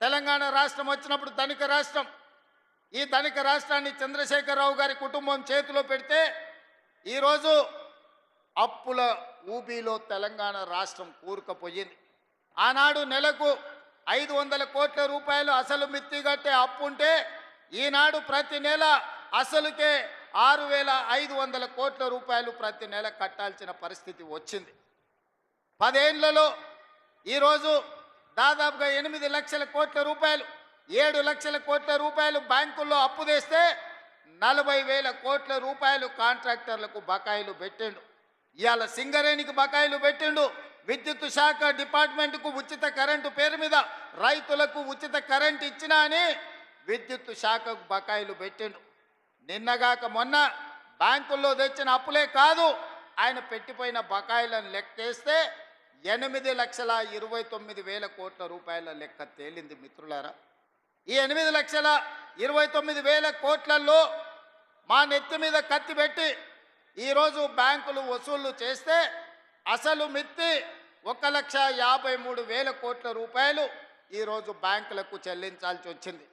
తెలంగాణ రాష్ట్రం వచ్చినప్పుడు ధనిక రాష్ట్రం. ఈ ధనిక రాష్ట్రాన్ని చంద్రశేఖరరావు గారి కుటుంబం చేతిలో పెడితే ఈరోజు అప్పుల ఊబిలో తెలంగాణ రాష్ట్రం కూరుకుపోయింది. ఆనాడు నెలకు 500 కోట్ల రూపాయలు అసలు మిత్తి కట్టే అప్పు ఉంటే ఈనాడు ప్రతి నెల అసలుకే 6,500 కోట్ల రూపాయలు ప్రతి నెల కట్టాల్సిన పరిస్థితి వచ్చింది. 10 ఏళ్లలో ఈరోజు దాదాపుగా 8 లక్షల కోట్ల రూపాయలు 7 లక్షల కోట్ల రూపాయలు బ్యాంకుల్లో అప్పు తెస్తే 40,000 కోట్ల రూపాయలు కాంట్రాక్టర్లకు బకాయిలు పెట్టిండు. ఇవాళ సింగరేణికి బకాయిలు పెట్టిండు. విద్యుత్ శాఖ డిపార్ట్మెంట్కు ఉచిత కరెంటు పేరు మీద రైతులకు ఉచిత కరెంటు ఇచ్చినా అని విద్యుత్ శాఖకు బకాయిలు పెట్టిండు. నిన్నగాక మొన్న బ్యాంకుల్లో తెచ్చిన అప్పులే కాదు, ఆయన పెట్టిపోయిన బకాయిలను లెక్కేస్తే 8,29,000 కోట్ల రూపాయల లెక్క తేలింది మిత్రులారా. ఈ 8,29,000 కోట్లలో మా నెత్తి మీద కత్తి పెట్టి ఈరోజు బ్యాంకులు వసూళ్లు చేస్తే అసలు మిత్తి 1,53,000 కోట్ల రూపాయలు ఈరోజు బ్యాంకులకు చెల్లించాల్సి వచ్చింది.